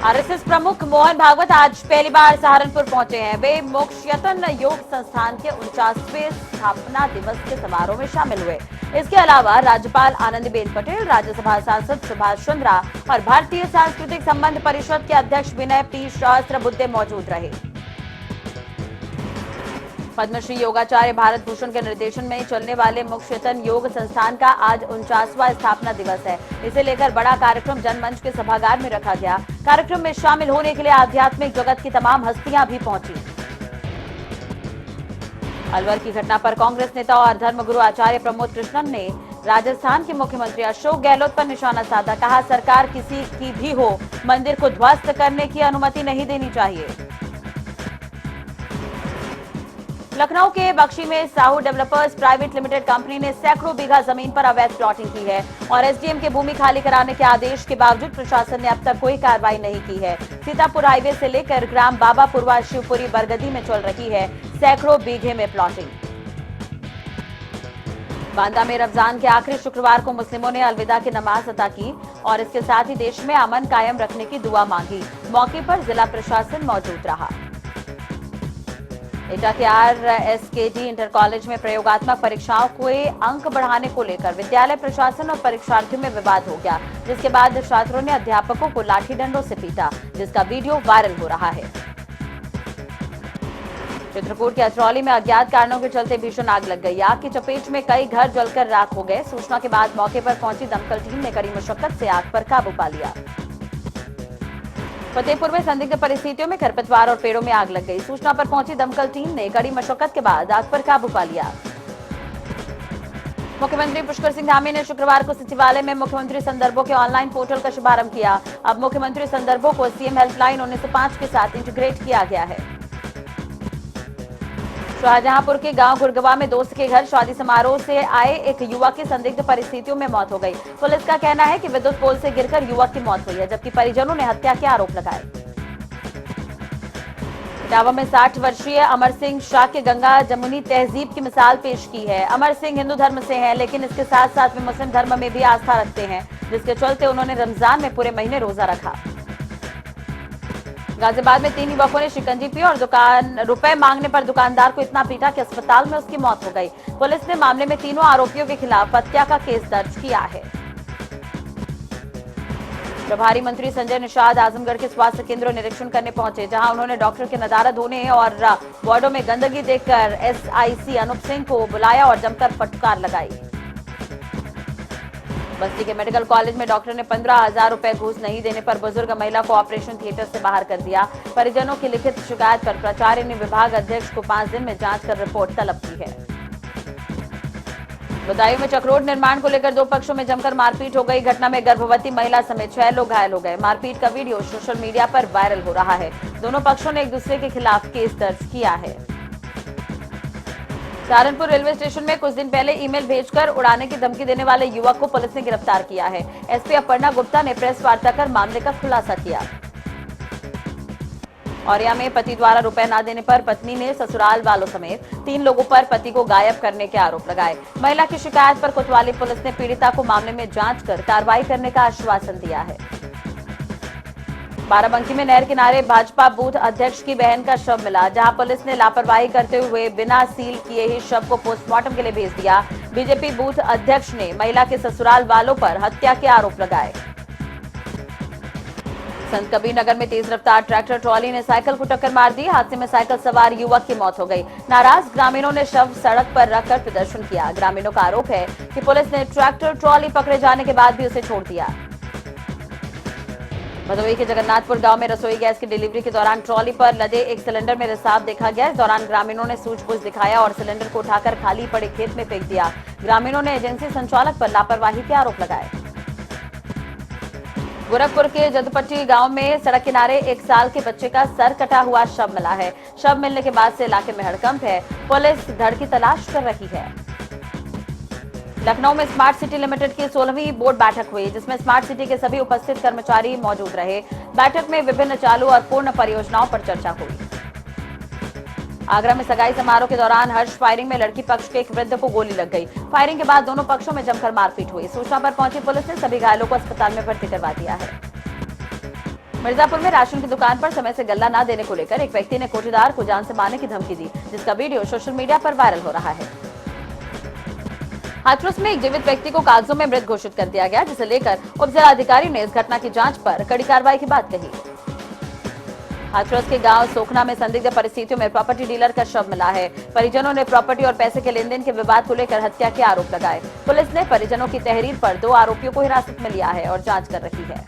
RSS प्रमुख मोहन भागवत आज पहली बार सहारनपुर पहुंचे हैं। वे मोक्षयतन योग संस्थान के 49वें स्थापना दिवस के समारोह में शामिल हुए। इसके अलावा राज्यपाल आनंदीबेन पटेल, राज्यसभा सांसद सुभाष चंद्रा और भारतीय सांस्कृतिक संबंध परिषद के अध्यक्ष विनय पी सहस्त्रबुद्धे मौजूद रहे। पद्मश्री योगाचार्य भारत भूषण के निर्देशन में चलने वाले मोक्षयतन योग संस्थान का आज 49वां स्थापना दिवस है। इसे लेकर बड़ा कार्यक्रम जनमंच के सभागार में रखा गया। कार्यक्रम में शामिल होने के लिए आध्यात्मिक जगत की तमाम हस्तियां भी पहुंची। अलवर की घटना पर कांग्रेस नेता और धर्मगुरु आचार्य प्रमोद कृष्णन ने राजस्थान के मुख्यमंत्री अशोक गहलोत पर निशाना साधा। कहा, सरकार किसी की भी हो, मंदिर को ध्वस्त करने की अनुमति नहीं देनी चाहिए। लखनऊ के बख्शी में Sahu developers private limited company ने सैकड़ों बीघा जमीन पर अवैध प्लॉटिंग की है और एसडीएम के भूमि खाली कराने के आदेश के बावजूद प्रशासन ने अब तक कोई कार्रवाई नहीं की है। सीतापुर हाईवे से लेकर ग्राम बाबापुरवा शिवपुरी बरगदी में चल रही है सैकड़ों बीघे में प्लॉटिंग। बांदा में रमजान के आखिरी शुक्रवार को मुस्लिमों ने अलविदा की नमाज अता की और इसके साथ ही देश में अमन कायम रखने की दुआ मांगी। मौके पर जिला प्रशासन मौजूद रहा। एटा के आरएसकेडी इंटर कॉलेज में प्रयोगात्मक परीक्षाओं के अंक बढ़ाने को लेकर विद्यालय प्रशासन और परीक्षार्थियों में विवाद हो गया, जिसके बाद छात्रों ने अध्यापकों को लाठी डंडों से पीटा, जिसका वीडियो वायरल हो रहा है। चित्रकूट के अचरौली में अज्ञात कारणों के चलते भीषण आग लग गई। आग की चपेट में कई घर जलकर राख हो गए। सूचना के बाद मौके पर पहुंची दमकल टीम ने कड़ी मशक्कत से आग पर काबू पा लिया। फतेहपुर में संदिग्ध परिस्थितियों में खरपतवार और पेड़ों में आग लग गई। सूचना पर पहुंची दमकल टीम ने कड़ी मशक्कत के बाद आग पर काबू पा लिया। मुख्यमंत्री पुष्कर सिंह धामी ने शुक्रवार को सचिवालय में मुख्यमंत्री संदर्भों के ऑनलाइन पोर्टल का शुभारंभ किया। अब मुख्यमंत्री संदर्भों को सीएम हेल्पलाइन 1905 के साथ इंटीग्रेट किया गया है। शाहजहांपुर के गांव गुरगवा में दोस्त के घर शादी समारोह से आए एक युवक की संदिग्ध परिस्थितियों में मौत हो गई। पुलिस का कहना है कि विद्युत पोल से गिरकर युवक की मौत हुई है, जबकि परिजनों ने हत्या के आरोप लगाए। इटावा में 60 वर्षीय अमर सिंह शाह के गंगा जमुनी तहजीब की मिसाल पेश की है। अमर सिंह हिंदू धर्म से हैं, लेकिन इसके साथ साथ वे मुस्लिम धर्म में भी आस्था रखते हैं, जिसके चलते उन्होंने रमजान में पूरे महीने रोजा रखा। गाजियाबाद में 3 युवकों ने शिकंजी पी और रुपए मांगने पर दुकानदार को इतना पीटा कि अस्पताल में उसकी मौत हो गई। पुलिस ने मामले में तीनों आरोपियों के खिलाफ हत्या का केस दर्ज किया है। प्रभारी मंत्री संजय निषाद आजमगढ़ के स्वास्थ्य केंद्र निरीक्षण करने पहुंचे, जहां उन्होंने डॉक्टर के नदारद होने और वार्डों में गंदगी देखकर एसआईसी अनूप सिंह को बुलाया और जमकर फटकार लगाई। बस्ती के मेडिकल कॉलेज में डॉक्टर ने 15,000 रुपए घूस नहीं देने पर बुजुर्ग महिला को ऑपरेशन थिएटर से बाहर कर दिया। परिजनों की लिखित शिकायत पर प्राचार्य ने विभाग अध्यक्ष को 5 दिन में जांच कर रिपोर्ट तलब की है। बदायूं में चक्रोड निर्माण को लेकर 2 पक्षों में जमकर मारपीट हो गई। घटना में गर्भवती महिला समेत 6 लोग घायल हो गए। मारपीट का वीडियो सोशल मीडिया पर वायरल हो रहा है। दोनों पक्षों ने एक दूसरे के खिलाफ केस दर्ज किया है। सहारनपुर रेलवे स्टेशन में कुछ दिन पहले ईमेल भेजकर उड़ाने की धमकी देने वाले युवक को पुलिस ने गिरफ्तार किया है। एसपी अपर्णा गुप्ता ने प्रेस वार्ता कर मामले का खुलासा किया। औरिया में पति द्वारा रुपए न देने पर पत्नी ने ससुराल वालों समेत 3 लोगों पर पति को गायब करने के आरोप लगाए। महिला की शिकायत पर कोतवाली पुलिस ने पीड़िता को मामले में जांच कर कार्रवाई करने का आश्वासन दिया है। बाराबंकी में नहर किनारे भाजपा बूथ अध्यक्ष की बहन का शव मिला, जहां पुलिस ने लापरवाही करते हुए बिना सील किए ही शव को पोस्टमार्टम के लिए भेज दिया। बीजेपी बूथ अध्यक्ष ने महिला के ससुराल वालों पर हत्या के आरोप लगाए। संत कबीर नगर में तेज रफ्तार ट्रैक्टर ट्रॉली ने साइकिल को टक्कर मार दी। हादसे में साइकिल सवार युवक की मौत हो गई। नाराज ग्रामीणों ने शव सड़क पर रखकर प्रदर्शन किया। ग्रामीणों का आरोप है कि पुलिस ने ट्रैक्टर ट्रॉली पकड़े जाने के बाद भी उसे छोड़ दिया। भदोही के जगन्नाथपुर गांव में रसोई गैस की डिलीवरी के दौरान ट्रॉली पर लदे एक सिलेंडर में रिसाव देखा गया। इस दौरान ग्रामीणों ने सूझबूझ दिखाया और सिलेंडर को उठाकर खाली पड़े खेत में फेंक दिया। ग्रामीणों ने एजेंसी संचालक पर लापरवाही के आरोप लगाए। गोरखपुर के जदपट्टी गांव में सड़क किनारे 1 साल के बच्चे का सर कटा हुआ शव मिला है। शव मिलने के बाद से इलाके में हड़कंप है। पुलिस धड़ की तलाश कर रही है। लखनऊ में स्मार्ट सिटी लिमिटेड की 16वीं बोर्ड बैठक हुई, जिसमें स्मार्ट सिटी के सभी उपस्थित कर्मचारी मौजूद रहे। बैठक में विभिन्न चालू और पूर्ण परियोजनाओं पर चर्चा हुई। आगरा में सगाई समारोह के दौरान हर्ष फायरिंग में लड़की पक्ष के एक वृद्ध को गोली लग गई। फायरिंग के बाद दोनों पक्षों में जमकर मारपीट हुई। सूचना पर पहुंची पुलिस ने सभी घायलों को अस्पताल में भर्ती करवा दिया है। मिर्जापुर में राशन की दुकान पर समय से गल्ला न देने को लेकर एक व्यक्ति ने कोठीदार को जान से मारने की धमकी दी, जिसका वीडियो सोशल मीडिया पर वायरल हो रहा है। हाथरस में एक जीवित व्यक्ति को कागजों में मृत घोषित कर दिया गया, जिसे लेकर उप जिलाधिकारी ने इस घटना की जांच पर कड़ी कार्रवाई की बात कही। हाथरस के गांव सोखना में संदिग्ध परिस्थितियों में प्रॉपर्टी डीलर का शव मिला है। परिजनों ने प्रॉपर्टी और पैसे के लेन देन के विवाद को लेकर हत्या के आरोप लगाए। पुलिस ने परिजनों की तहरीर पर 2 आरोपियों को हिरासत में लिया है और जांच कर रही है।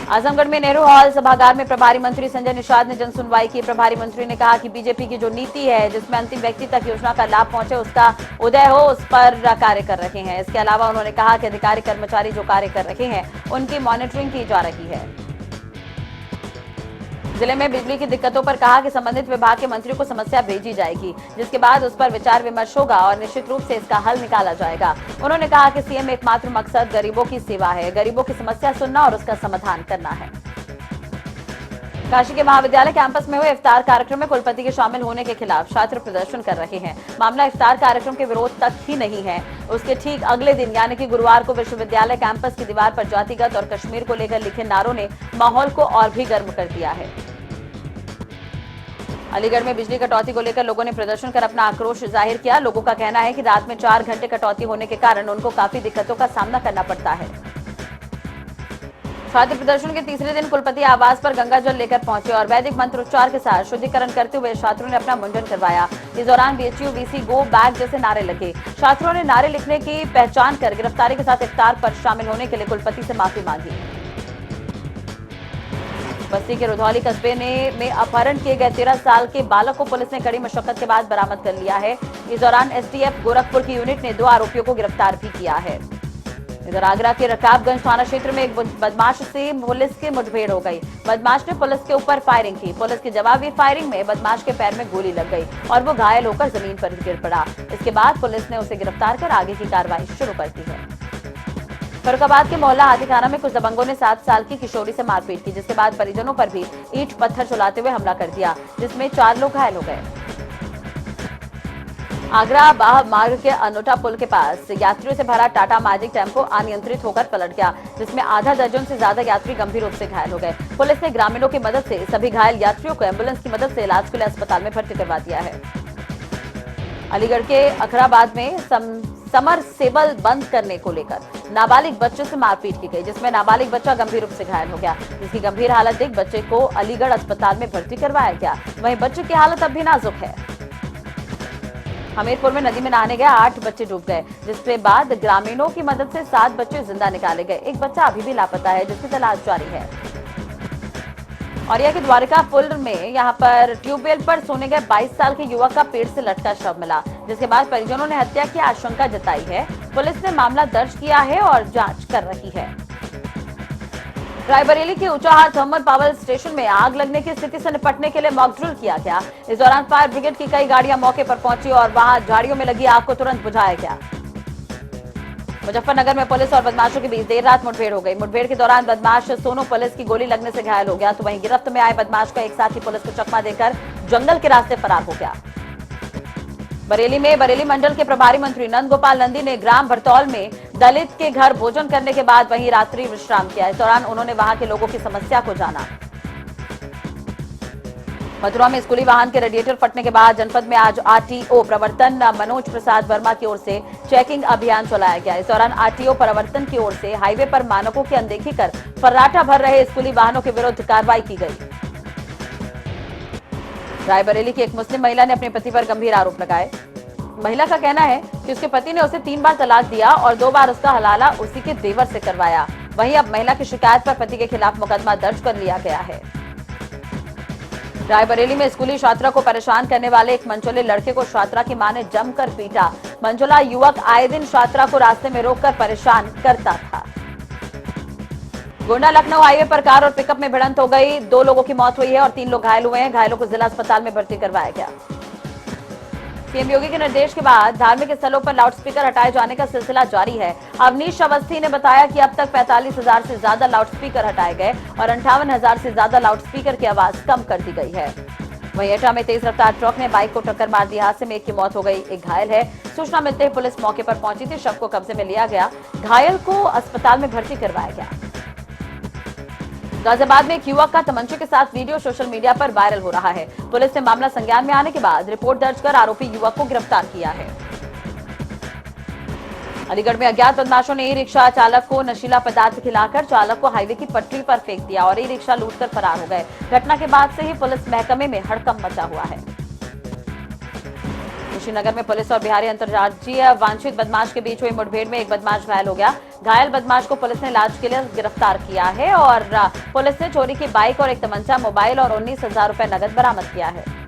आजमगढ़ में नेहरू हॉल सभागार में प्रभारी मंत्री संजय निषाद ने जन सुनवाई की। प्रभारी मंत्री ने कहा कि बीजेपी की जो नीति है, जिसमें अंतिम व्यक्ति तक योजना का लाभ पहुंचे, उसका उदय हो, उस पर कार्य कर रहे हैं। इसके अलावा उन्होंने कहा कि अधिकारी कर्मचारी जो कार्य कर रहे हैं, उनकी मॉनिटरिंग की जा रही है। जिले में बिजली की दिक्कतों पर कहा कि संबंधित विभाग के मंत्री को समस्या भेजी जाएगी, जिसके बाद उस पर विचार विमर्श होगा और निश्चित रूप से इसका हल निकाला जाएगा। उन्होंने कहा कि सीएम एकमात्र मकसद गरीबों की सेवा है, गरीबों की समस्या सुनना और उसका समाधान करना है। काशी के महाविद्यालय कैंपस में हुए इफ्तार कार्यक्रम में कुलपति के शामिल होने के खिलाफ छात्र प्रदर्शन कर रहे हैं। मामला इफ्तार कार्यक्रम के विरोध तक ही नहीं है, उसके ठीक अगले दिन यानी कि गुरुवार को विश्वविद्यालय कैंपस की दीवार पर जातिगत और कश्मीर को लेकर लिखे नारों ने माहौल को और भी गर्म कर दिया है। अलीगढ़ में बिजली कटौती को लेकर लोगों ने प्रदर्शन कर अपना आक्रोश जाहिर किया। लोगों का कहना है कि रात में 4 घंटे कटौती होने के कारण उनको काफी दिक्कतों का सामना करना पड़ता है। छात्र प्रदर्शन के तीसरे दिन कुलपति आवास पर गंगा जल लेकर पहुंचे और वैदिक मंत्रोच्चार के साथ शुद्धिकरण करते हुए छात्रों ने अपना मुंडन करवाया। इस दौरान बीएचयू वीसी गो बैक जैसे नारे लगे। छात्रों ने नारे लिखने की पहचान कर गिरफ्तारी के साथ इफ्तार पर शामिल होने के लिए कुलपति से माफी मांगी। बस्ती के रुधौली कस्बे में अपहरण किए गए 13 साल के बालक को पुलिस ने कड़ी मशक्कत के बाद बरामद कर लिया है। इस दौरान एसटीएफ गोरखपुर की यूनिट ने 2 आरोपियों को गिरफ्तार भी किया है। इधर आगरा के रकाबगंज थाना क्षेत्र में एक बदमाश से पुलिस की मुठभेड़ हो गई। बदमाश ने पुलिस के ऊपर फायरिंग की। पुलिस की जवाबी फायरिंग में बदमाश के पैर में गोली लग गई और वो घायल होकर जमीन पर गिर पड़ा। इसके बाद पुलिस ने उसे गिरफ्तार कर आगे की कार्रवाई शुरू कर दी है। फर्रुखाबाद के मोहल्ला हाथीखाना में कुछ दबंगों ने 7 साल की किशोरी से मारपीट की, जिसके बाद परिजनों पर भी ईंट पत्थर चलाते हुए हमला कर दिया, जिसमें 4 लोग घायल हो गए। आगरा बाह मार्ग के अनोटा पुल के पास यात्रियों से भरा टाटा मैजिक टेम्पो अनियंत्रित होकर पलट गया, जिसमें आधा दर्जन से ज्यादा यात्री गंभीर रूप से घायल हो गए। पुलिस ने ग्रामीणों की मदद से सभी घायल यात्रियों को एम्बुलेंस की मदद से इलाज के लिए अस्पताल में भर्ती करवा दिया है। अलीगढ़ के अखराबाद में समरसेबल बंद करने को लेकर नाबालिग बच्चे से मारपीट की गई, जिसमें नाबालिग बच्चा गंभीर रूप से घायल हो गया, जिसकी गंभीर हालत देख बच्चे को अलीगढ़ अस्पताल में भर्ती करवाया गया। वहीं बच्चे की हालत अब भी नाजुक है। हमीरपुर में नदी में नहाने गए 8 बच्चे डूब गए, जिसके बाद ग्रामीणों की मदद से 7 बच्चे जिंदा निकाले गए। एक बच्चा अभी भी लापता है, जिसकी तलाश जारी है। और यह कि द्वारिका पुल में यहां पर ट्यूबवेल पर सोने गए 22 साल के युवक का पेड़ से लटका शव मिला, जिसके बाद परिजनों ने हत्या की आशंका जताई है। पुलिस ने मामला दर्ज किया है और जांच कर रही है। रायबरेली के ऊंचाहार थर्मल पावर स्टेशन में आग लगने की स्थिति से निपटने के लिए मॉक ड्रिल किया गया। इस दौरान फायर ब्रिगेड की कई गाड़ियां मौके पर पहुंची और वहां झाड़ियों में लगी आग को तुरंत बुझाया गया। मुजफ्फरनगर में पुलिस और बदमाशों के बीच देर रात मुठभेड़ हो गई। मुठभेड़ के दौरान बदमाश सोनू पुलिस की गोली लगने से घायल हो गया, तो वहीं गिरफ्त में आए बदमाश का एक साथी पुलिस को चकमा देकर जंगल के रास्ते फरार हो गया। बरेली में बरेली मंडल के प्रभारी मंत्री नंद गोपाल नंदी ने ग्राम भरतौल में दलित के घर भोजन करने के बाद वहीं रात्रि विश्राम किया। इस दौरान उन्होंने वहां के लोगों की समस्या को जाना। मथुरा में स्कूली वाहन के रेडिएटर फटने के बाद जनपद में आज आरटीओ प्रवर्तन मनोज प्रसाद वर्मा की ओर से चेकिंग अभियान चलाया गया। इस दौरान आरटीओ प्रवर्तन की ओर से हाईवे पर मानकों की अनदेखी कर फर्राटा भर रहे स्कूली वाहनों के विरुद्ध कार्रवाई की गई। रायबरेली की एक मुस्लिम महिला ने अपने पति पर गंभीर आरोप लगाए। महिला का कहना है कि उसके पति ने उसे 3 बार तलाक दिया और 2 बार उसका हलाला उसी के देवर से करवाया। वहीं अब महिला की शिकायत पर पति के खिलाफ मुकदमा दर्ज कर लिया गया है। रायबरेली में स्कूली छात्रा को परेशान करने वाले एक मनचोले लड़के को छात्रा की मां ने जमकर पीटा। मनचोला युवक आए दिन छात्रा को रास्ते में रोककर परेशान करता था। गोंडा लखनऊ हाईवे पर कार और पिकअप में भिड़ंत हो गई। 2 लोगों की मौत हुई है और 3 लोग घायल हुए हैं। घायलों को जिला अस्पताल में भर्ती करवाया गया। सीएम योगी के निर्देश के बाद धार्मिक स्थलों पर लाउडस्पीकर हटाए जाने का सिलसिला जारी है। अवनीश अवस्थी ने बताया कि अब तक 45,000 से ज्यादा लाउडस्पीकर हटाए गए और 58,000 से ज्यादा लाउडस्पीकर की आवाज कम कर दी गई है। वहीं एटा में तेज रफ्तार ट्रक ने बाइक को टक्कर मार दी। हादसे में एक की मौत हो गई, एक घायल है। सूचना मिलते ही पुलिस मौके पर पहुंची थी। शव को कब्जे में लिया गया, घायल को अस्पताल में भर्ती करवाया गया। गाजियाबाद में एक युवक का तमंचे के साथ वीडियो सोशल मीडिया पर वायरल हो रहा है। पुलिस ने मामला संज्ञान में आने के बाद रिपोर्ट दर्ज कर आरोपी युवक को गिरफ्तार किया है। अलीगढ़ में अज्ञात बदमाशों ने ई रिक्शा चालक को नशीला पदार्थ खिलाकर चालक को हाईवे की पटरी पर फेंक दिया और ई रिक्शा लूटकर फरार हो गए। घटना के बाद से ही पुलिस महकमे में हड़कंप मचा हुआ है। कुशीनगर में पुलिस और बिहारी अंतर्राज्यीय वांछित बदमाश के बीच हुई मुठभेड़ में एक बदमाश घायल हो गया। घायल बदमाश को पुलिस ने इलाज के लिए गिरफ्तार किया है और पुलिस ने चोरी की बाइक और एक तमंचा, मोबाइल और 19,000 रुपए नकद बरामद किया है।